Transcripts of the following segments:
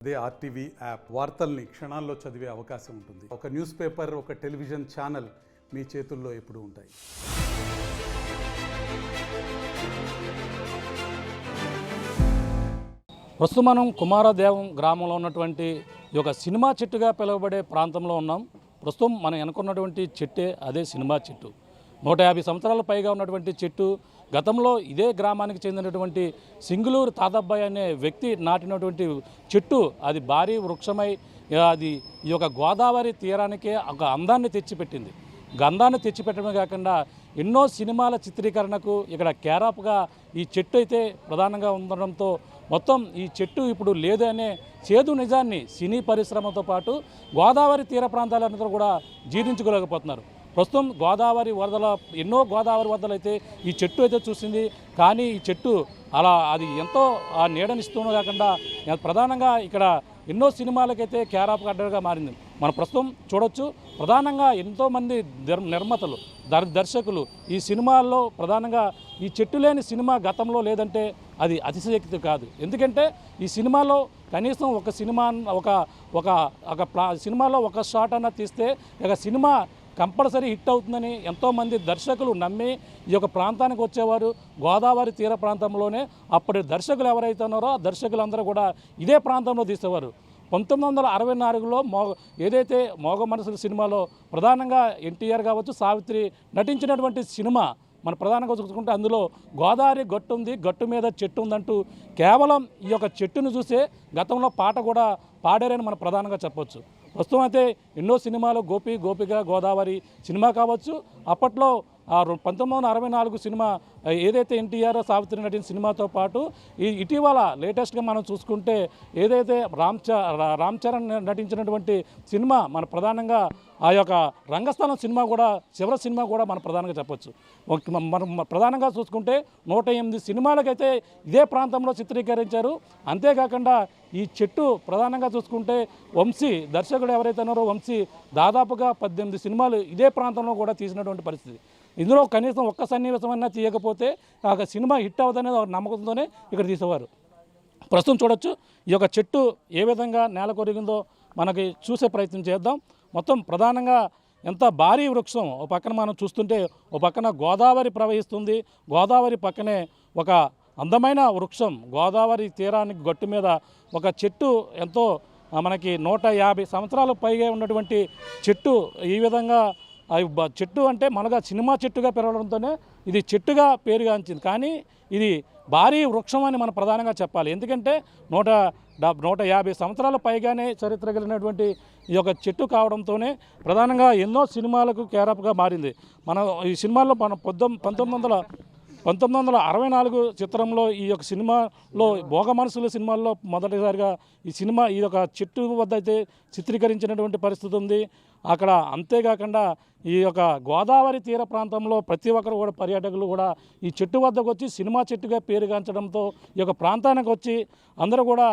అదే RTV app వార్తల్ని క్షణాల్లో చదివే అవకాశం ఉంటుంది. ఒక న్యూస్ పేపర్, ఒక టెలివిజన్ ఛానల్ మీ చేతుల్లో ఎప్పుడూ ఉంటాయి. ప్రస్తుతం మనం కుమారదేవం గ్రామంలో ఉన్నటువంటి ఈ యొక్క సినిమా చెట్టుగా పిలువబడే ప్రాంతంలో ఉన్నాం. ప్రస్తుతం మనం అనుకున్నటువంటి చెట్టే అదే సినిమా చెట్టు. 150 సంవత్సరాల పైగా ఉన్నటువంటి చెట్టు. గతంలో ఇదే గ్రామానికి చెందినటువంటి సింగులూరు తాతబ్బాయి అనే వ్యక్తి నాటినటువంటి చెట్టు. అది భారీ వృక్షమై అది ఈ యొక్క గోదావరి తీరానికే ఒక అందాన్ని తెచ్చిపెట్టింది. గంధాన్ని తెచ్చిపెట్టడమే కాకుండా ఎన్నో సినిమాల చిత్రీకరణకు ఇక్కడ కేరాప్గా ఈ చెట్టు అయితే ప్రధానంగా ఉండడంతో మొత్తం ఈ చెట్టు ఇప్పుడు లేదు అనే చేదు నిజాన్ని సినీ పరిశ్రమతో పాటు గోదావరి తీర ప్రాంతాలందరూ కూడా జీర్ణించుకోలేకపోతున్నారు. ప్రస్తుతం గోదావరి వరదల ఎన్నో గోదావరి వరదలు అయితే ఈ చెట్టు అయితే చూసింది. కానీ ఈ చెట్టు అలా అది ఎంతో ఆ నీడనిస్తూనే కాకుండా ప్రధానంగా ఇక్కడ ఎన్నో సినిమాలకైతే క్యారాప్ అడ్డగా మారింది. మనం ప్రస్తుతం చూడొచ్చు. ప్రధానంగా ఎంతోమంది నిర్మాతలు దర్శకులు ఈ సినిమాల్లో ప్రధానంగా ఈ చెట్టు లేని సినిమా గతంలో లేదంటే అది అతిశయోక్తి కాదు. ఎందుకంటే ఈ సినిమాలో కనీసం ఒక సినిమా సినిమాలో ఒక షాట్ అన్న తీస్తే ఇక సినిమా కంపల్సరీ హిట్ అవుతుందని ఎంతోమంది దర్శకులు నమ్మి ఈ యొక్క ప్రాంతానికి వచ్చేవారు. గోదావరి తీర ప్రాంతంలోనే అప్పటి దర్శకులు ఎవరైతే ఉన్నారో ఆ దర్శకులందరూ కూడా ఇదే ప్రాంతంలో తీసేవారు. 1964లో ఏదైతే మోగ మనసుల సినిమాలో ప్రధానంగా ఎన్టీఆర్ కావచ్చు, సావిత్రి నటించినటువంటి సినిమా మన ప్రధానంగా చూసుకుంటే అందులో గోదావరి గట్టు ఉంది, గట్టు మీద చెట్టు ఉందంటూ కేవలం ఈ యొక్క చెట్టును చూసే గతంలో పాట కూడా పాడారని మనం ప్రధానంగా చెప్పొచ్చు. ప్రస్తుతం అయితే ఎన్నో సినిమాలు గోపిక గోదావరి సినిమా కావచ్చు, అప్పట్లో 1964 సినిమా ఏదైతే ఎన్టీఆర్ సావిత్రి నటించిన సినిమాతో పాటు ఇటీవల లేటెస్ట్గా మనం చూసుకుంటే ఏదైతే రామ్ చరణ్ నటించినటువంటి సినిమా మన ప్రధానంగా ఆ యొక్క రంగస్థలం సినిమా కూడా చివరి సినిమా కూడా మనం ప్రధానంగా చెప్పొచ్చు. మనం ప్రధానంగా చూసుకుంటే 108 సినిమాలకైతే ఇదే ప్రాంతంలో చిత్రీకరించారు. అంతేకాకుండా ఈ చెట్టు ప్రధానంగా చూసుకుంటే వంశీ దర్శకుడు ఎవరైతే ఉన్నారో వంశీ దాదాపుగా 18 సినిమాలు ఇదే ప్రాంతంలో కూడా తీసినటువంటి పరిస్థితి. ఇందులో కనీసం ఒక్క సన్నివేశమైనా తీయకపోతే ఆ సినిమా హిట్ అవుతుందనే నమ్మకంతోనే ఇక్కడ తీసేవారు. ప్రస్తుతం చూడొచ్చు ఈ యొక్క చెట్టు ఏ విధంగా నేల కొరిగిందో మనకి చూసే ప్రయత్నం చేద్దాం. మొత్తం ప్రధానంగా ఎంత భారీ వృక్షం. ఓ పక్కన మనం చూస్తుంటే ఓ పక్కన గోదావరి ప్రవహిస్తుంది. గోదావరి పక్కనే ఒక అందమైన వృక్షం. గోదావరి తీరానికి గట్టు మీద ఒక చెట్టు ఎంతో మనకి 150 సంవత్సరాల పైగా ఉన్నటువంటి చెట్టు ఈ విధంగా చెట్టు అంటే మనగా సినిమా చెట్టుగా పెరగడంతోనే ఇది చెట్టుగా పేరుగాంచింది. కానీ ఇది భారీ వృక్షం అని మనం ప్రధానంగా చెప్పాలి. ఎందుకంటే 150 సంవత్సరాల పైగానే చరిత్ర కలిగినటువంటి ఈ యొక్క చెట్టు కావడంతోనే ప్రధానంగా ఎన్నో సినిమాలకు కేరాప్గా మారింది. మనం ఈ సినిమాలో మనం 1964 చిత్రంలో ఈ యొక్క సినిమాలో భోగ మనసుల సినిమాల్లో మొదటిసారిగా ఈ యొక్క చెట్టు వద్ద అయితే చిత్రీకరించినటువంటి పరిస్థితి ఉంది అక్కడ. అంతేకాకుండా ఈ యొక్క గోదావరి తీర ప్రాంతంలో ప్రతి ఒక్కరు కూడా పర్యాటకులు కూడా ఈ చెట్టు వద్దకు వచ్చి సినిమా చెట్టుగా పేరుగాంచడంతో ఈ యొక్క ప్రాంతానికి వచ్చి అందరూ కూడా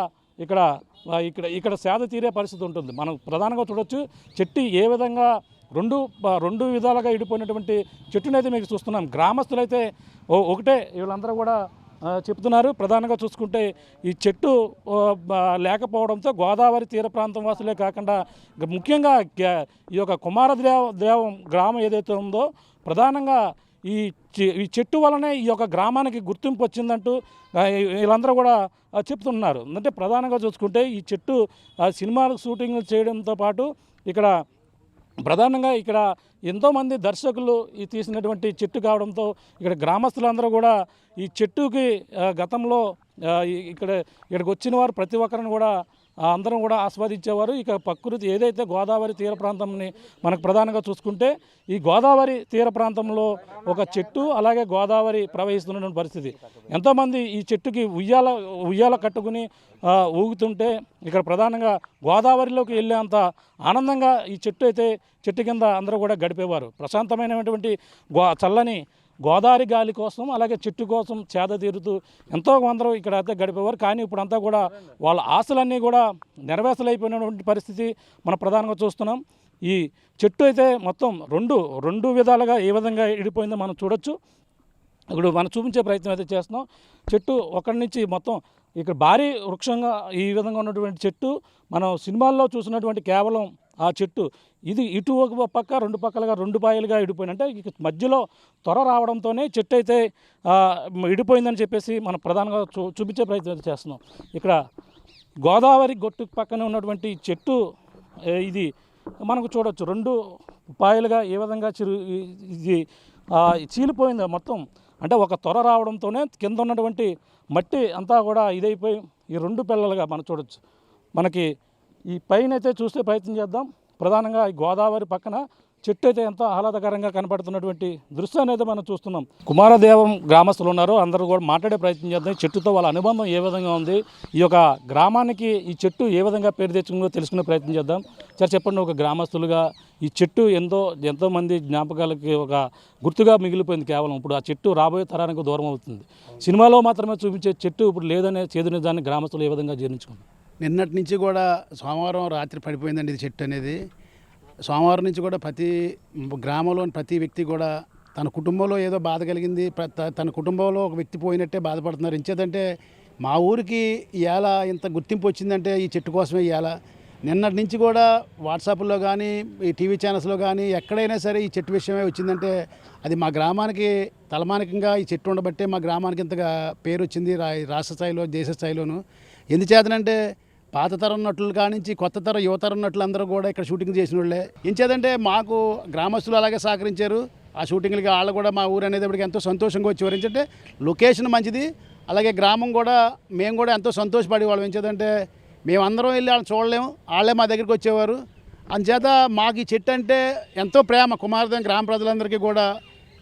ఇక్కడ సేద తీరే పరిస్థితి ఉంటుంది. మనం ప్రధానంగా చూడొచ్చు చెట్టు ఏ విధంగా రెండు విధాలుగా ఇడిపోయినటువంటి చెట్టునైతే మీకు చూస్తున్నాం. గ్రామస్తులైతే ఒకటే వీళ్ళందరూ కూడా చెప్తున్నారు. ప్రధానంగా చూసుకుంటే ఈ చెట్టు లేకపోవడంతో గోదావరి తీర ప్రాంతం వాసులే కాకుండా ముఖ్యంగా ఈ యొక్క కుమారదేవం గ్రామం ఏదైతే ఉందో ప్రధానంగా ఈ చెట్టు వలనే ఈ యొక్క గ్రామానికి గుర్తింపు వచ్చిందంటూ వీళ్ళందరూ కూడా చెప్తున్నారు. అంటే ప్రధానంగా చూసుకుంటే ఈ చెట్టు సినిమాలు షూటింగ్లు చేయడంతో పాటు ఇక్కడ ప్రధానంగా ఇక్కడ ఎంతోమంది దర్శకులు ఈ తీసినటువంటి చెట్టు కావడంతో ఇక్కడ గ్రామస్తులందరూ కూడా ఈ చెట్టుకి గతంలో ఇక్కడికి వచ్చిన వారు ప్రతి ఒక్కరిని కూడా అందరం కూడా ఆస్వాదించేవారు. ఇక ప్రకృతి ఏదైతే గోదావరి తీర ప్రాంతంని మనకు ప్రధానంగా చూసుకుంటే ఈ గోదావరి తీర ప్రాంతంలో ఒక చెట్టు అలాగే గోదావరి ప్రవహిస్తున్నటువంటి పరిస్థితి. ఎంతోమంది ఈ చెట్టుకి ఉయ్యాల కట్టుకుని ఊగుతుంటే ఇక్కడ ప్రధానంగా గోదావరిలోకి వెళ్ళేంత ఆనందంగా ఈ చెట్టు కింద అందరూ కూడా గడిపేవారు. ప్రశాంతమైనటువంటి చల్లని గోదావరి గాలి కోసం అలాగే చెట్టు కోసం చేద తీరుతూ ఎంతో అందరూ ఇక్కడ అయితే గడిపేవారు. కానీ ఇప్పుడంతా కూడా వాళ్ళ ఆశలన్నీ కూడా నెరవేర్చలేకపోయినటువంటి పరిస్థితి మనం ప్రధానంగా చూస్తున్నాం. ఈ చెట్టు అయితే మొత్తం రెండు విధాలుగా ఏ విధంగా ఇడిపోయిందో మనం చూడొచ్చు. ఇప్పుడు మనం చూపించే ప్రయత్నం అయితే చేస్తున్నాం. చెట్టు ఒకటి నుంచి మొత్తం ఇక్కడ భారీ వృక్షంగా ఈ విధంగా ఉన్నటువంటి చెట్టు మనం సినిమాల్లో చూసినటువంటి కేవలం ఆ చెట్టు ఇది ఇటు ఒక పక్క రెండు పక్కలుగా రెండు పాయలుగా ఇడిపోయింది. అంటే ఇక మధ్యలో త్వర రావడంతోనే చెట్టు అయితే ఇడిపోయిందని చెప్పేసి మనం ప్రధానంగా చూపించే ప్రయత్నం చేస్తున్నాం. ఇక్కడ గోదావరి గొట్టు పక్కన ఉన్నటువంటి చెట్టు ఇది మనకు చూడవచ్చు రెండు పాయలుగా ఏ విధంగా ఇది చీలిపోయింది మొత్తం. అంటే ఒక త్వర రావడంతోనే కింద ఉన్నటువంటి మట్టి అంతా కూడా ఇదైపోయి ఈ రెండు పిల్లలుగా మనం చూడవచ్చు. మనకి ఈ పైన అయితే చూస్తే ప్రయత్నం చేద్దాం. ప్రధానంగా ఈ గోదావరి పక్కన చెట్టు అయితే ఎంతో ఆహ్లాదకరంగా కనపడుతున్నటువంటి దృశ్యాన్ని అయితే మనం చూస్తున్నాం. కుమారదేవం గ్రామస్తులు ఉన్నారు, అందరూ కూడా మాట్లాడే ప్రయత్నం చేద్దాం. ఈ చెట్టుతో వాళ్ళ అనుబంధం ఏ విధంగా ఉంది, ఈ యొక్క గ్రామానికి ఈ చెట్టు ఏ విధంగా పేరు తెచ్చుకుందో తెలుసుకునే ప్రయత్నం చేద్దాం. సార్ చెప్పండి, ఒక గ్రామస్తులుగా ఈ చెట్టు ఎంతోమంది జ్ఞాపకాలకి ఒక గుర్తుగా మిగిలిపోయింది కేవలం. ఇప్పుడు ఆ చెట్టు రాబోయే తరానికి దూరం అవుతుంది. సినిమాలో మాత్రమే చూపించే చెట్టు ఇప్పుడు లేదనే చేదు నిజాన్ని గ్రామస్తులు ఏ విధంగా జీర్ణించుకున్నారు? నిన్నటి నుంచి కూడా సోమవారం రాత్రి పడిపోయిందండి ఇది చెట్టు అనేది. సోమవారం నుంచి కూడా ప్రతి గ్రామంలోని ప్రతి వ్యక్తి కూడా తన కుటుంబంలో ఏదో బాధ కలిగింది, తన కుటుంబంలో ఒక వ్యక్తి పోయినట్టే బాధపడుతున్నారు. ఇంచేదంటే మా ఊరికి ఇవాళ ఇంత గుర్తింపు వచ్చిందంటే ఈ చెట్టు కోసమే. ఇవాళ నిన్నటి నుంచి కూడా వాట్సాప్లో కానీ ఈ టీవీ ఛానల్స్లో కానీ ఎక్కడైనా సరే ఈ చెట్టు విషయమే వచ్చిందంటే అది మా గ్రామానికి తలమానికంగా ఈ చెట్టు ఉండబట్టే మా గ్రామానికి ఇంతగా పేరు వచ్చింది రాష్ట్ర స్థాయిలో దేశ స్థాయిలోను. ఎందుచేతనంటే పాత తరం నటులు కానించి కొత్త తరం యువతరం నటులు అందరూ కూడా ఇక్కడ షూటింగ్ చేసిన వాళ్ళే. ఎంచేదంటే మాకు గ్రామస్తులు అలాగే సహకరించారు. ఆ షూటింగ్లకి వాళ్ళు కూడా మా ఊరు అనేది ఇప్పటికి ఎంతో సంతోషంగా వచ్చేవారు. ఏంటంటే లొకేషన్ మంచిది, అలాగే గ్రామం కూడా మేము కూడా ఎంతో సంతోషపడేవాళ్ళం. ఎంచేదంటే మేమందరం వెళ్ళి వాళ్ళని చూడలేము, వాళ్ళే మా దగ్గరికి వచ్చేవారు. అందుచేత మాకు ఈ చెట్టు అంటే ఎంతో ప్రేమ. కుమారదేవం గ్రామ ప్రజలందరికీ కూడా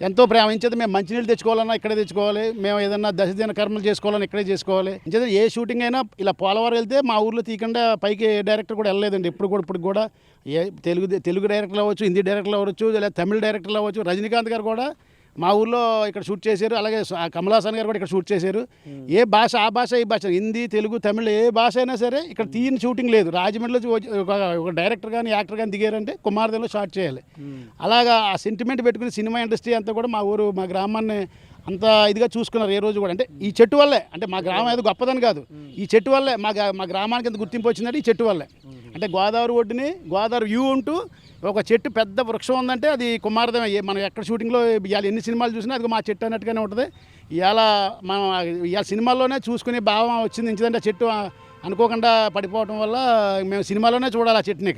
ఎంతో ప్రేమ. ఇంచేత మేము మంచినీళ్ళు తెచ్చుకోవాలన్నా ఇక్కడే తెచ్చుకోవాలి, మేము ఏదన్నా దశదిన కర్మలు చేసుకోవాలన్నా ఇక్కడే చేసుకోవాలి. ఇంచేత ఏ షూటింగ్ అయినా ఇలా పోలవరం వెళ్తే మా ఊర్లో తీయకుండా పైకి డైరెక్టర్ కూడా వెళ్ళలేదండి ఇప్పుడు కూడా ఏ తెలుగు డైరెక్టర్లు అవ్వచ్చు, హిందీ డైరెక్టర్లు అవ్వచ్చు, లేదా తమిళ డైరెక్టర్లు అవ్వచ్చు. రజనీకాంత్ గారు కూడా మా ఊర్లో ఇక్కడ షూట్ చేశారు, అలాగే కమల్ హాసన్ గారు కూడా ఇక్కడ షూట్ చేశారు. ఏ భాష ఆ భాష ఈ భాష హిందీ తెలుగు తమిళ్ ఏ భాష అయినా సరే ఇక్కడ తీయని షూటింగ్ లేదు. రాజమండ్రిలో ఒక డైరెక్టర్ కానీ యాక్టర్ కానీ దిగారంటే కుమారదేవిలో షాట్ చేయాలి. అలాగా ఆ సెంటిమెంట్ పెట్టుకుని సినిమా ఇండస్ట్రీ అంతా కూడా మా ఊరు మా గ్రామాన్ని అంత ఇదిగా చూసుకున్నారు ఏ రోజు కూడా. అంటే ఈ చెట్టు వల్లే, అంటే మా గ్రామం ఏదో గొప్పదని కాదు, ఈ చెట్టు వల్లే మా గ్రామానికి ఎంత గుర్తింపు వచ్చిందంటే ఈ చెట్టు వల్లే. అంటే గోదావరి ఒడ్డుని గోదావరి వ్యూ ఉంటూ ఒక చెట్టు పెద్ద వృక్షం ఉందంటే అది కుమారదేవం. మనం ఎక్కడ షూటింగ్లో ఇవాళ ఎన్ని సినిమాలు చూసినా అది మా చెట్టు అన్నట్టుగానే ఉంటుంది. ఇవాళ మనం ఇవాళ సినిమాల్లోనే చూసుకునే భావం వచ్చింది. ఎందుకంటే ఆ చెట్టు అనుకోకుండా పడిపోవడం వల్ల మేము సినిమాలోనే చూడాలి ఆ చెట్టుని.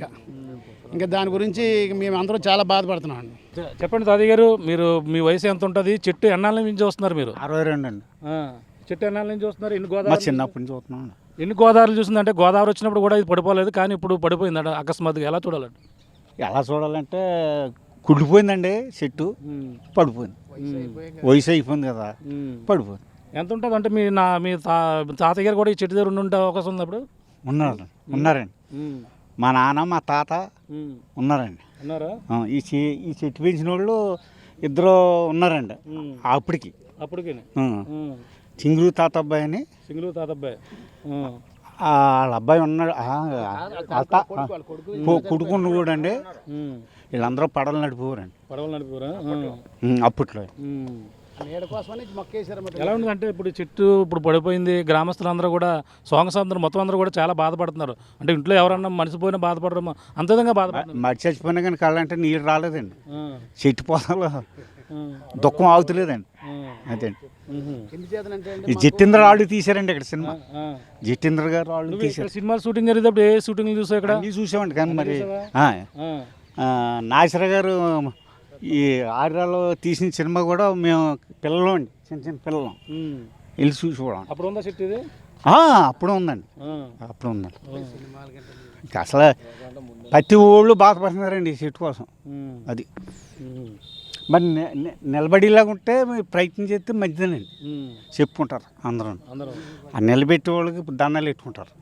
ఇంకా దాని గురించి మేము అందరం చాలా బాధపడుతున్నాం అండి. చెప్పండి తాతయ్య గారు, మీ వయసు ఎంత ఉంటుంది? చెట్టు ఎన్నాళ్ళ నుంచి చూస్తున్నారు మీరు? 62 అండి. చెట్టు ఎన్నాళ్ళ నుంచి చూస్తున్నారు? ఎన్ని గోదావరి చిన్నప్పటి నుంచి చూస్తున్నాం. ఎన్ని గోదావరిలు చూసిందంటే గోదావరి వచ్చినప్పుడు కూడా ఇది పడిపోలేదు, కానీ ఇప్పుడు పడిపోయిందంట అకస్మాత్తుగా. ఎలా చూడాలండి? ఎలా చూడాలంటే కుళ్ళిపోయిందండి చెట్టు, పడిపోయింది. వయసు అయిపోయింది కదా, పడిపోయింది. ఎంత ఉంటుంది అంటే మీ తాతయ్య గారు కూడా ఈ చెట్టు దగ్గర ఉండే అవకాశం ఉంది అప్పుడు? ఉన్నారండి. మా నాన్న మా తాత ఉన్నారండి. ఉన్నారా? ఈ చెట్టు పెంచిన వాళ్ళు ఇద్దరు ఉన్నారండి అప్పటికి. చింగులు తాత అబ్బాయి అని. సింగులు తాత అబ్బాయి వాళ్ళ అబ్బాయి ఉన్నాడు, కొడుకున్న కూడా అండి. వీళ్ళందరూ పడవలు నడిపోరండి. అప్పట్లో ఎలా ఉంది అంటే ఇప్పుడు చెట్టు ఇప్పుడు పడిపోయింది, గ్రామస్తులందరూ కూడా అందరూ మొత్తం అందరూ కూడా చాలా బాధపడుతున్నారు. అంటే ఇంట్లో ఎవరన్నా మనిషిపోయినా బాధపడరు, అంత విధంగా బాధపడుతున్నారు. మడి చచ్చిపోయినా కానీ కళ్ళంటే నీళ్ళు రాలేదండి. చెట్టు పోతాలో దుఃఖం ఆగుతలేదండి. అదే ఈ జితేంద్ర వాళ్ళు తీశారండి ఇక్కడ సినిమా. జితేంద్ర గారు వాళ్ళు తీశారు. సినిమా షూటింగ్ జరిగేటప్పుడు ఏ షూటింగ్ చూసావు? ఇక్కడ చూసామండి. కానీ మరి నాగేశ్వర గారు ఈ ఆర్యాలో తీసిన సినిమా కూడా మేము పిల్లలు అండి, చిన్న పిల్లలు వెళ్ళి చూసుకోవడం. అప్పుడు ఉందా చెట్టు ఇది? అప్పుడు ఉందండి, అప్పుడు ఉందండి. అసలు ప్రతి ఊళ్ళు బాధపడుతున్నారండి ఈ చెట్టు కోసం. అది మరి నిలబడేలాగా ఉంటే ప్రయత్నం చేస్తే మంచిదేనండి చెప్పుకుంటారు అందరూ. ఆ నిలబెట్టే వాళ్ళకి దండాలు పెట్టుకుంటారు.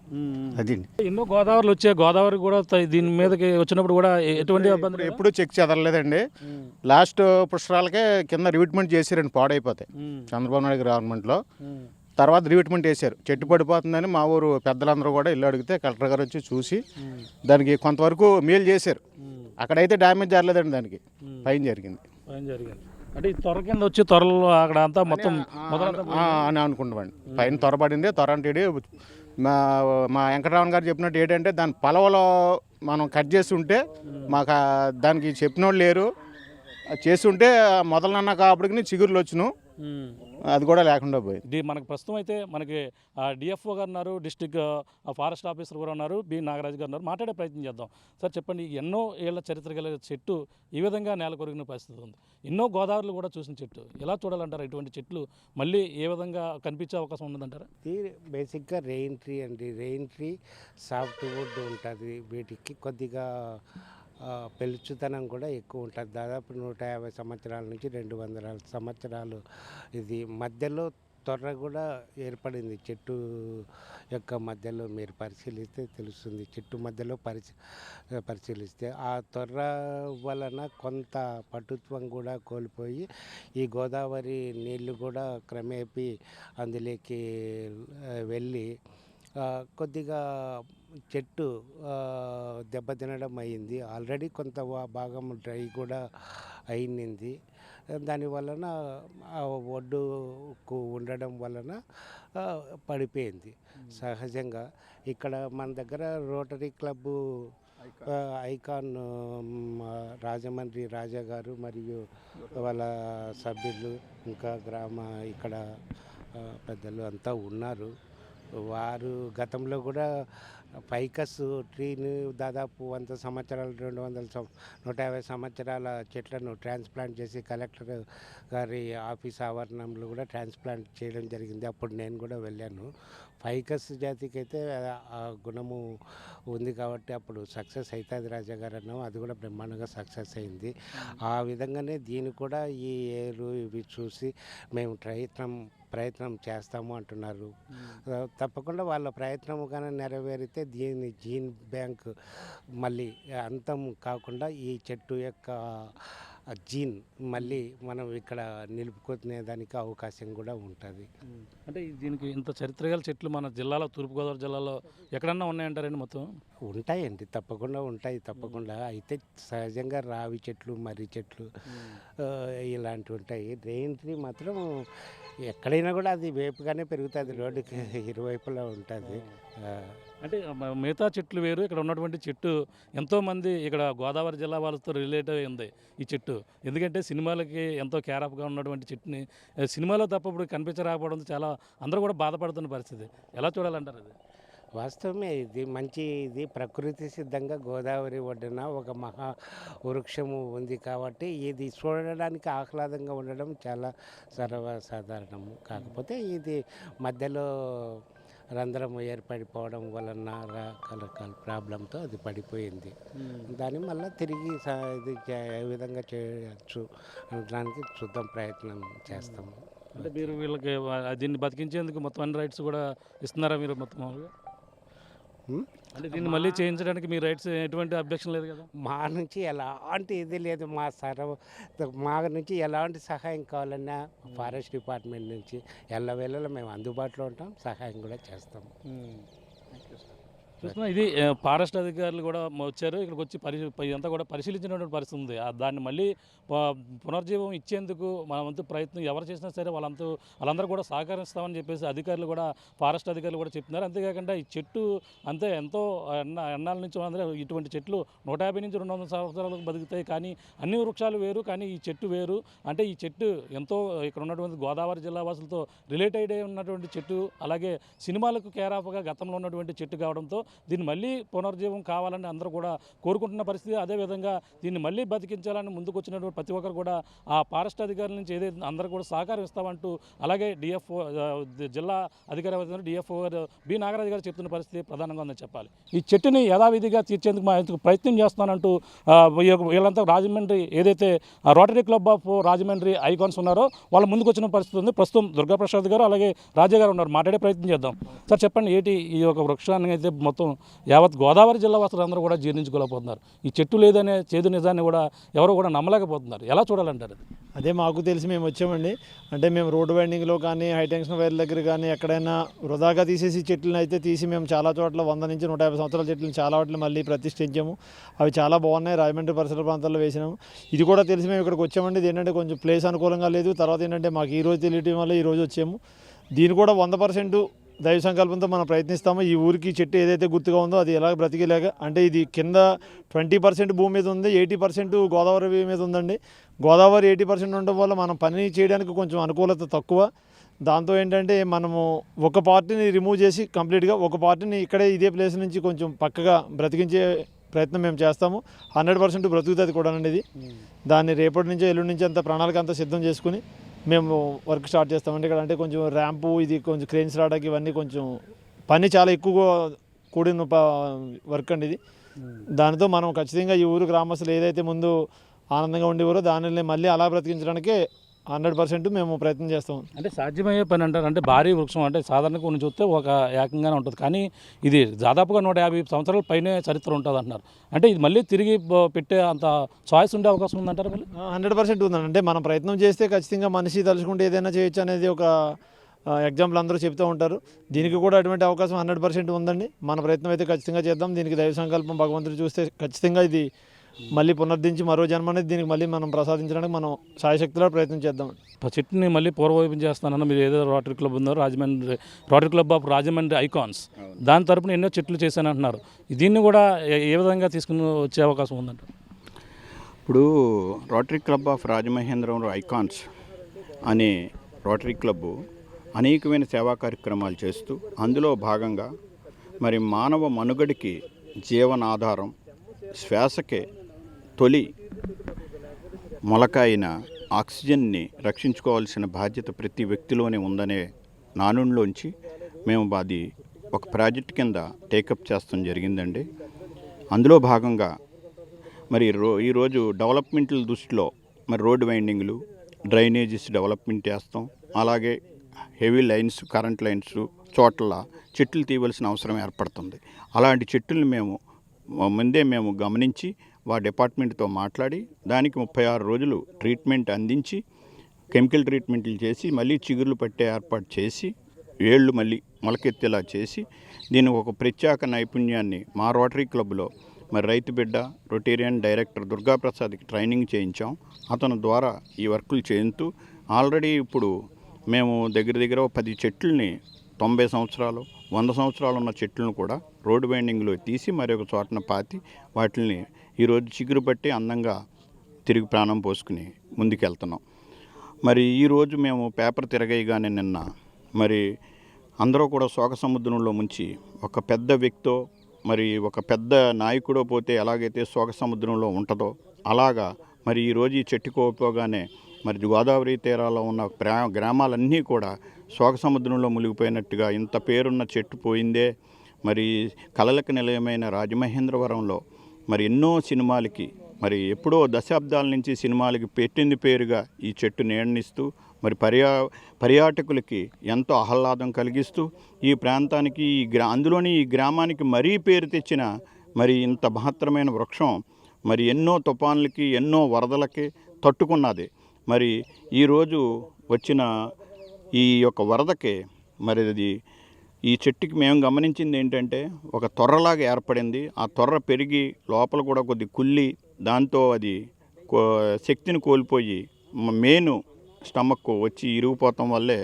అదండి. ఎన్నో గోదావరిలు వచ్చాయి, గోదావరి కూడా దీని మీదకి వచ్చినప్పుడు కూడా ఎటువంటి ఇబ్బంది ఎప్పుడు చెక్ చెదరలేదండి. లాస్ట్ పుష్కరాలకే కింద రివిట్మెంట్ చేశారండి, పాడైపోతాయి చంద్రబాబు నాయుడు గవర్నమెంట్లో. తర్వాత రివిట్మెంట్ వేశారు. చెట్టు పడిపోతుందని మా ఊరు పెద్దలందరూ కూడా ఇల్లు అడిగితే కలెక్టర్ గారు వచ్చి చూసి దానికి కొంతవరకు మేలు చేశారు. అక్కడైతే డ్యామేజ్ జరగలేదండి, దానికి పైన జరిగింది. అంటే ఈ త్వర కింద వచ్చి త్వరలో అక్కడ అంతా మొత్తం అని అనుకుంటామండి. పైన త్వరపడింది, త్వర అంటే మా వెంకటరామన్ గారు చెప్పినట్టు ఏంటంటే దాని పలవలో మనం కట్ చేసి ఉంటే మాకు దానికి చెప్పినోళ్ళు లేరు, చేస్తుంటే మొదలన్నా కాపడికి చిగురులు వచ్చును, అది కూడా లేకుండా పోయింది. మనకు ప్రస్తుతం అయితే మనకి డిఎఫ్ఓ గారు ఉన్నారు, డిస్ట్రిక్ట్ ఫారెస్ట్ ఆఫీసర్ కూడా ఉన్నారు, బి నాగరాజు గారు ఉన్నారు. మాట్లాడే ప్రయత్నం చేద్దాం. సార్ చెప్పండి, ఎన్నో ఏళ్ల చరిత్ర గల చెట్టు ఈ విధంగా నేల కొరిగిన పరిస్థితి ఉంది. ఎన్నో గోదావరిలో కూడా చూసిన చెట్టు ఎలా చూడాలంటారా? ఇటువంటి చెట్లు మళ్ళీ ఏ విధంగా కనిపించే అవకాశం ఉందంటారా? ఇది బేసిక్గా రెయిన్ ట్రీ అండి. రెయిన్ ట్రీ సాఫ్ట్ వుడ్ ఉంటుంది, వీటికి కొద్దిగా పెలుచుతనం కూడా ఎక్కువ ఉంటుంది. దాదాపు 150 సంవత్సరాల నుంచి 200 సంవత్సరాలు ఇది మధ్యలో తొర్ర కూడా ఏర్పడింది. చెట్టు యొక్క మధ్యలో మీరు పరిశీలిస్తే తెలుస్తుంది. చెట్టు మధ్యలో పరిశీలిస్తే ఆ తొర్ర వలన కొంత పటుత్వం కూడా కోల్పోయి ఈ గోదావరి నీళ్లు కూడా క్రమేపీ అందులోకి వెళ్ళి కొద్దిగా చెట్టు దెబ్బతినడం అయింది. ఆల్రెడీ కొంత భాగం డ్రై కూడా అయింది. దాని వలన ఒడ్డుకు ఉండడం వలన పడిపోయింది. సహజంగా ఇక్కడ మన దగ్గర రోటరీ క్లబ్బు ఐకాన్ రాజమండ్రి రాజా గారు మరియు వాళ్ళ సభ్యులు ఇంకా ఇక్కడ పెద్దలు అంతా ఉన్నారు. వారు గతంలో కూడా ఫైకస్ ట్రీని దాదాపు 100 సంవత్సరాలు 150 సంవత్సరాల చెట్లను ట్రాన్స్ప్లాంట్ చేసి కలెక్టర్ గారి ఆఫీస్ ఆవరణంలో కూడా ట్రాన్స్ప్లాంట్ చేయడం జరిగింది. అప్పుడు నేను కూడా వెళ్ళాను. ఫైకస్ జాతికి అయితే ఆ గుణము ఉంది కాబట్టి అప్పుడు సక్సెస్ అవుతుంది రాజా గారు అన్నాం. అది కూడా బ్రహ్మాండంగా సక్సెస్ అయింది. ఆ విధంగానే దీన్ని కూడా ఈ ఏరు ఇవి చూసి మేము ప్రయత్నం చేస్తాము అంటున్నారు. తప్పకుండా వాళ్ళ ప్రయత్నం కానీ నెరవేరితే దీని జీన్ బ్యాంక్ మళ్ళీ అంతం కాకుండా ఈ చెట్టు యొక్క జీన్ మళ్ళీ మనం ఇక్కడ నిలుపుకునే దానికి అవకాశం కూడా ఉంటుంది. అంటే దీనికి ఇంత చరిత్రగల చెట్లు మన జిల్లాలో, తూర్పుగోదావరి జిల్లాలో ఎక్కడన్నా ఉన్నాయంటారండి? మొత్తం ఉంటాయండి, తప్పకుండా ఉంటాయి. తప్పకుండా అయితే సహజంగా రావి చెట్లు, మర్రి చెట్లు ఇలాంటివి ఉంటాయి. రెయిన్ ట్రీ మాత్రం ఎక్కడైనా కూడా అది వేపుగానే పెరుగుతుంది, రోడ్డుకి ఇరువైపులా ఉంటుంది. అంటే మిగతా చెట్లు వేరు, ఇక్కడ ఉన్నటువంటి చెట్టు ఎంతోమంది ఇక్కడ గోదావరి జిల్లా వాళ్ళతో రిలేట్ అయి ఉంది ఈ చెట్టు. ఎందుకంటే సినిమాలకి ఎంతో కేరాఫ్గా ఉన్నటువంటి చెట్టుని సినిమాలో తప్ప ఇప్పుడు కనిపించరాకపోవడంతో చాలా అందరూ కూడా బాధపడుతున్న పరిస్థితి. ఎలా చూడాలంటారు? అది వాస్తవమే. ఇది ప్రకృతి సిద్ధంగా గోదావరి ఒడ్డున ఒక మహా వృక్షము ఉంది కాబట్టి ఇది చూడడానికి ఆహ్లాదంగా ఉండడం చాలా సర్వసాధారణము. కాకపోతే ఇది మధ్యలో రంధ్రం ఏర్పడిపోవడం వలన రకరకాల ప్రాబ్లంతో అది పడిపోయింది. దాన్ని మళ్ళీ తిరిగి ఇది ఏ విధంగా చేయవచ్చు అనడానికి చూద్దాం, ప్రయత్నం చేస్తాము. అంటే మీరు వీళ్ళకి దీన్ని బతికించేందుకు మొత్తం అన్ని రైట్స్ కూడా ఇస్తున్నారా మీరు మొత్తం? అంటే దీన్ని మళ్ళీ చేయించడానికి మీ రైట్స్ ఎటువంటి అబ్జెక్షన్ లేదు కదా? మా నుంచి ఎలాంటి ఇది లేదు. మా నుంచి ఎలాంటి సహాయం కావాలన్నా ఫారెస్ట్ డిపార్ట్మెంట్ నుంచి ఎల్లవేళలో మేము అందుబాటులో ఉంటాం, సహాయం కూడా చేస్తాం. చూస్తున్నా ఇది ఫారెస్ట్ అధికారులు కూడా వచ్చారు. ఇక్కడికి వచ్చి ఇదంతా కూడా పరిశీలించినటువంటి పరిస్థితి ఉంది. దాన్ని మళ్ళీ పునర్జీవం ఇచ్చేందుకు మన వంతు ప్రయత్నం ఎవరు చేసినా సరే వాళ్ళందరూ కూడా సహకరిస్తామని చెప్పేసి అధికారులు కూడా, ఫారెస్ట్ అధికారులు కూడా చెప్తున్నారు. అంతేకాకుండా ఈ చెట్టు అంతే ఎంతో ఎన్నాళ్ళ నుంచి అందరూ ఇటువంటి చెట్లు 150 నుంచి 200 సంవత్సరాలకు బతుకుతాయి. కానీ అన్ని వృక్షాలు వేరు, కానీ ఈ చెట్టు వేరు. అంటే ఈ చెట్టు ఎంతో ఇక్కడ ఉన్నటువంటి గోదావరి జిల్లా వాసులతో రిలేటెడ్ అయి ఉన్నటువంటి చెట్టు, అలాగే సినిమాలకు కేరాఫ్గా గతంలో ఉన్నటువంటి చెట్టు కావడంతో దీన్ని మళ్ళీ పునర్జీవం కావాలని అందరూ కూడా కోరుకుంటున్న పరిస్థితి. అదేవిధంగా దీన్ని మళ్ళీ బతికించాలని ముందుకు వచ్చినటువంటి ప్రతి ఒక్కరు కూడా ఆ ఫారెస్ట్ అధికారుల నుంచి ఏదైతే అందరూ కూడా సహకారం ఇస్తామంటూ, అలాగే డిఎఫ్ఓ జిల్లా అధికారి డిఎఫ్ఓ గారు బి నాగరాజు గారు చెప్తున్న పరిస్థితి ప్రధానంగా ఉందని చెప్పాలి. ఈ చెట్టుని యథావిధిగా తీర్చేందుకు మా ప్రయత్నం చేస్తానంటూ వీళ్ళంతా రాజమండ్రి ఏదైతే rotary club of Rajahmundry icons ఉన్నారో వాళ్ళ ముందుకు వచ్చిన పరిస్థితి ఉంది. ప్రస్తుతం దుర్గాప్రసాద్ గారు అలాగే రాజా గారు ఉన్నారు. మాట్లాడే ప్రయత్నం చేద్దాం. సార్ చెప్పండి, ఏంటి ఈ యొక్క వృక్షాన్ని అయితే మొత్తం మొత్తం యావత్ గోదావరి జిల్లా వాసులందరూ కూడా జీర్ణించుకోలేకపోతున్నారు. ఈ చెట్టు లేదనే చేదు నిజాన్ని కూడా ఎవరు కూడా నమ్మలేకపోతున్నారు. ఎలా చూడాలంటారు అది? అదే మాకు తెలిసి మేము వచ్చామండి. అంటే మేము రోడ్డు వైండింగ్లో కానీ హైటెన్షన్ వైర్ దగ్గర కానీ ఎక్కడైనా వృధాగా తీసేసి చెట్లను అయితే తీసి మేము చాలా చోట్ల 100 నుంచి 150 సంవత్సరాల చెట్లను చాలా వాటిని మళ్ళీ ప్రతిష్ఠించాము. అవి చాలా బాగున్నాయి. రాజమండ్రి పరిసర ప్రాంతాల్లో వేసినాము. ఇది కూడా తెలిసి మేము ఇక్కడికి వచ్చామండి. ఇది ఏంటంటే కొంచెం ప్లేస్ అనుకూలంగా లేదు. తర్వాత ఏంటంటే మాకు ఈరోజు తెలియటం వల్ల ఈరోజు వచ్చాము. దీన్ని కూడా 100% దైవ సంకల్పంతో మనం ప్రయత్నిస్తాము. ఈ ఊరికి చెట్టు ఏదైతే గుర్తుగా ఉందో అది ఎలా బ్రతికేలాగా, అంటే ఇది కింద 20% భూమి మీద ఉంది, 80% గోదావరి మీద ఉందండి. గోదావరి 80% ఉండడం వల్ల మనం పని చేయడానికి కొంచెం అనుకూలత తక్కువ. దాంతో ఏంటంటే మనము ఒక పార్టీని రిమూవ్ చేసి కంప్లీట్గా ఒక పార్టీని ఇక్కడే ఇదే ప్లేస్ నుంచి కొంచెం పక్కగా బ్రతికించే ప్రయత్నం మేము చేస్తాము. 100% బ్రతుకుతుంది కూడా అనేది. దాన్ని రేపటి నుంచో ఎల్లుండి నుంచి అంత ప్రణాళిక అంతా సిద్ధం చేసుకుని మేము వర్క్ స్టార్ట్ చేస్తామండి. ఇక్కడ అంటే కొంచెం ర్యాంపు, ఇది కొంచెం క్రెయిన్స్ రావడానికి ఇవన్నీ కొంచెం పని చాలా ఎక్కువగా కూడిన వర్క్ అండి ఇది. దానితో మనం ఖచ్చితంగా ఈ ఊరు గ్రామస్తులు ఏదైతే ముందు ఆనందంగా ఉండేవారో దానిని మళ్ళీ అలా బ్రతికించడానికే 100% మేము ప్రయత్నం చేస్తాం. అంటే సాధ్యమయ్యే పని అంటారు. అంటే భారీ వృక్షం అంటే సాధారణంగా కొన్ని చూస్తే ఒక ఏకంగానే ఉంటుంది, కానీ ఇది దాదాపుగా 150 సంవత్సరాల పైనే చరిత్ర ఉంటుంది అంటున్నారు. అంటే ఇది మళ్ళీ తిరిగి పెట్టే అంత చాయిస్ ఉండే అవకాశం ఉందంటారు మళ్ళీ? 100% ఉందండి. అంటే మనం ప్రయత్నం చేస్తే ఖచ్చితంగా మనిషి తలుచుకుంటే ఏదైనా చేయొచ్చు అనేది ఒక ఎగ్జాంపుల్ అందరూ చెప్తూ ఉంటారు. దీనికి కూడా అటువంటి అవకాశం 100% ఉందండి. మన ప్రయత్నం అయితే ఖచ్చితంగా చేద్దాం. దీనికి దైవ సంకల్పం భగవంతుడు చూస్తే ఖచ్చితంగా ఇది మళ్ళీ పునరుద్ధరించి మరో జన్మ అనేది దీనికి మళ్ళీ మనం ప్రసాదించడానికి మనం సాయశక్తిలో ప్రయత్నం చేద్దాం. చెట్టుని మళ్ళీ పూర్వవైపు చేస్తానన్న మీరు ఏదో రోటరీ క్లబ్ ఉందో Rajahmundry rotary club of Rajahmundry icons, దాని తరపున ఎన్నో చెట్లు చేశాను అంటున్నారు. దీన్ని కూడా ఏ విధంగా తీసుకుని వచ్చే అవకాశం ఉందంట? ఇప్పుడు rotary club of Rajamahendravaram icons అనే రోటరీ క్లబ్బు అనేకమైన సేవా కార్యక్రమాలు చేస్తూ అందులో భాగంగా మరి మానవ మనుగడికి జీవనాధారం, శ్వాసకే తొలి మొలక అయిన ఆక్సిజన్ని రక్షించుకోవాల్సిన బాధ్యత ప్రతి వ్యక్తిలోనే ఉందనే నానుడిలోంచి మేము అది ఒక ప్రాజెక్ట్ కింద టేకప్ చేస్తాం జరిగిందండి. అందులో భాగంగా మరి ఈరోజు డెవలప్మెంట్ల దృష్టిలో మరి రోడ్డు వైండింగ్లు, డ్రైనేజెస్ డెవలప్మెంట్ చేస్తాం. అలాగే హెవీ లైన్స్, కరెంట్ లైన్స్ చోట్ల చెట్లు తీయవలసిన అవసరం ఏర్పడుతుంది. అలాంటి చెట్టుల్ని ముందే మేము గమనించి డిపార్ట్మెంట్తో మాట్లాడి దానికి 36 రోజులు ట్రీట్మెంట్ అందించి కెమికల్ ట్రీట్మెంట్లు చేసి మళ్ళీ చిగుర్లు పట్టే ఏర్పాటు చేసి ఏళ్ళు మళ్ళీ మొలకెత్తేలా చేసి దీని ఒక ప్రత్యేక నైపుణ్యాన్ని మా రోటరీ క్లబ్లో మరి రైతు బిడ్డ రొటేరియన్ డైరెక్టర్ దుర్గాప్రసాద్కి ట్రైనింగ్ చేయించాం. అతని ద్వారా ఈ వర్కులు చేయించు ఆల్రెడీ ఇప్పుడు మేము దగ్గర 10 చెట్లని 90 సంవత్సరాలు 100 సంవత్సరాలు ఉన్న చెట్లను కూడా రోడ్డు బైండింగ్లో తీసి మరి ఒక చోటన పాతి వాటిని ఈరోజు చిగురు పట్టి అందంగా తిరిగి ప్రాణం పోసుకుని ముందుకెళ్తున్నాం. మరి ఈరోజు మేము పేపర్ తిరగేయగానే నిన్న మరి అందరూ కూడా శోక సముద్రంలో ముంచి ఒక పెద్ద వ్యక్తో మరి ఒక పెద్ద నాయకుడో పోతే ఎలాగైతే శోక సముద్రంలో ఉంటుందో అలాగా మరి ఈరోజు ఈ చెట్టు కోల్పోగానే మరి గోదావరి తీరాల్లో ఉన్న గ్రామాలన్నీ కూడా శోక సముద్రంలో మునిగిపోయినట్టుగా ఇంత పేరున్న చెట్టు పోయిందే. మరి కళలకు నిలయమైన రాజమహేంద్రవరంలో మరి ఎన్నో సినిమాలకి మరి ఎప్పుడో దశాబ్దాల నుంచి సినిమాలకి పెట్టింది పేరుగా ఈ చెట్టు నీడనిస్తూ మరి పర్యాటకులకి ఎంతో ఆహ్లాదం కలిగిస్తూ ఈ ప్రాంతానికి అందులోని ఈ గ్రామానికి మరీ పేరు తెచ్చిన మరి ఇంత మహత్తరమైన వృక్షం మరి ఎన్నో తుఫాన్లకి ఎన్నో వరదలకి తట్టుకున్నది. మరి ఈరోజు వచ్చిన ఈ యొక్క వరదకి మరి అది ఈ చెట్టుకి మేము గమనించింది ఏంటంటే ఒక తొర్రలాగా ఏర్పడింది. ఆ తొర్ర పెరిగి లోపల కూడా కొద్ది కుళ్ళి దాంతో అది శక్తిని కోల్పోయి మెయిన్ స్టమక్ వచ్చి ఇరిగిపోవటం వల్లే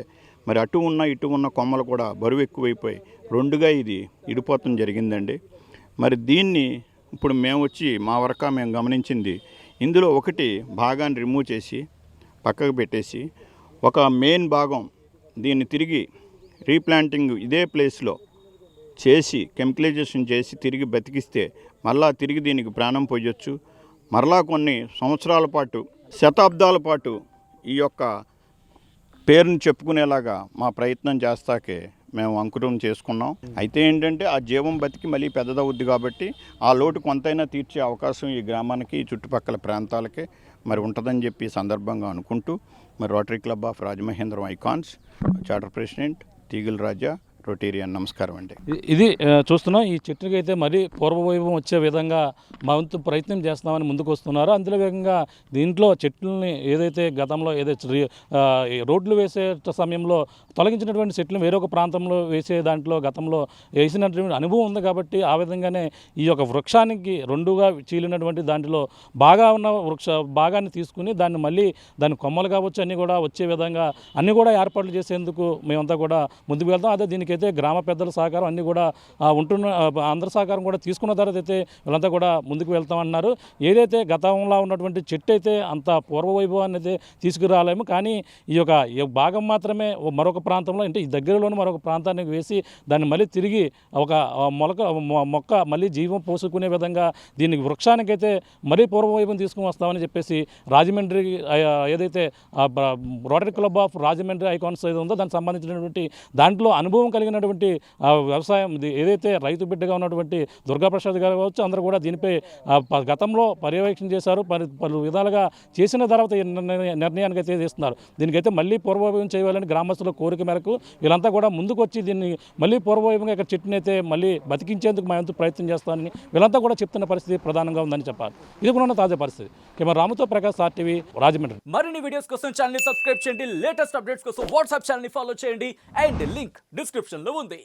మరి అటు ఉన్న ఇటు ఉన్న కొమ్మలు కూడా బరువు ఎక్కువైపోయి రెండుగా ఇది ఇడిపోవటం జరిగిందండి. మరి దీన్ని ఇప్పుడు మేము వచ్చి మా వరక మేము గమనించింది ఇందులో ఒకటి భాగాన్ని రిమూవ్ చేసి పక్కకు పెట్టేసి ఒక మెయిన్ భాగం దీన్ని తిరిగి రీప్లాంటింగ్ ఇదే ప్లేస్లో చేసి కెమికలైజేషన్ చేసి తిరిగి బతికిస్తే మళ్ళా తిరిగి దీనికి ప్రాణం పోయొచ్చు. మరలా కొన్ని సంవత్సరాల పాటు శతాబ్దాల పాటు ఈ యొక్క పేరుని చెప్పుకునేలాగా మా ప్రయత్నం చేస్తాకే మేము అంకురం చేసుకున్నాం. అయితే ఏంటంటే ఆ జీవం బతికి మళ్ళీ పెద్దదవుద్ది కాబట్టి ఆ లోటు కొంతైనా తీర్చే అవకాశం ఈ గ్రామానికి ఈ చుట్టుపక్కల ప్రాంతాలకే మరి ఉంటుందని చెప్పి సందర్భంగా అనుకుంటూ మరి rotary club of Rajamahendram icons charter president తీగల రాజా రొటీరియన్. నమస్కారం అండి. ఇది చూస్తున్నాం. ఈ చెట్టుకి అయితే మరీ పూర్వవైభవం వచ్చే విధంగా మా వంతు ప్రయత్నం చేస్తున్నామని ముందుకు వస్తున్నారు. అందులో వేగంగా దీంట్లో చెట్లని ఏదైతే గతంలో ఏదైతే రోడ్లు వేసే సమయంలో తొలగించినటువంటి చెట్లు వేరొక ప్రాంతంలో వేసే దాంట్లో గతంలో వేసినటువంటి అనుభవం ఉంది కాబట్టి ఆ విధంగానే ఈ యొక్క వృక్షానికి రెండుగా చీలినటువంటి దాంట్లో బాగా ఉన్న భాగాన్ని తీసుకుని దాన్ని మళ్ళీ దాని కొమ్మలు కావచ్చు అన్నీ కూడా వచ్చే విధంగా అన్నీ కూడా ఏర్పాట్లు చేసేందుకు మేమంతా కూడా ముందుకు వెళ్తాం. అదే దీనికైతే గ్రామ పెద్దల సహకారం అన్నీ కూడా ఉంటున్న అందరి సహకారం కూడా తీసుకున్న తర్వాత అయితే వీళ్ళంతా కూడా ముందుకు వెళ్తామన్నారు. ఏదైతే గతంలో ఉన్నటువంటి చెట్టు అయితే అంత పూర్వవైభవాన్ని అయితే తీసుకురాలేము, కానీ ఈ భాగం మాత్రమే మరొక ప్రాంతంలో అంటే ఈ దగ్గరలోని మరొక ప్రాంతానికి వేసి దాన్ని మళ్ళీ తిరిగి ఒక మొక్క మళ్ళీ జీవం పోసుకునే విధంగా దీనికి వృక్షానికైతే మరీ పూర్వవైభవం తీసుకుని వస్తామని చెప్పేసి రాజమండ్రి ఏదైతే rotary club of Rajahmundry icons ఏదో ఉందో దానికి సంబంధించినటువంటి దాంట్లో అనుభవం కలిగినటువంటి వ్యవసాయం ఏదైతే రైతు బిడ్డగా ఉన్నటువంటి దుర్గాప్రసాద్ గారు కావచ్చు అందరూ కూడా దీనిపై గతంలో పర్యవేక్షణ చేశారు. పలు విధాలుగా చేసిన తర్వాత నిర్ణయానికి అయితే చేస్తున్నారు. దీనికైతే మళ్ళీ పూర్వవైభవం చేయాలని గ్రామస్తుల కోరిక మేరకు వీళ్ళంతా కూడా ముందుకు వచ్చి దీన్ని మళ్ళీ పూర్వవైభవంగా ఇక్కడ చెట్టుని అయితే మళ్ళీ బతికించేందుకు మా వంతు ప్రయత్నం చేస్తానని వీళ్ళంతా కూడా చెప్తున్న పరిస్థితి ప్రధానంగా ఉందని చెప్పాలి. ఇది కూడా ఉన్న తాజా పరిస్థితి. కెమెరా రాముతో ప్రకాష్, RTV, రాజమండ్రి. మరిన్ని వీడియోస్ కోసం ఛానల్ ని సబ్స్క్రైబ్ చేయండి. లేటెస్ట్ అప్డేట్స్ కోసం వాట్సాప్ ఛానల్ ని ఫాలో చేయండి. అండ్ లింక్ డిస్క్రిప్షన్ లో ఉంది.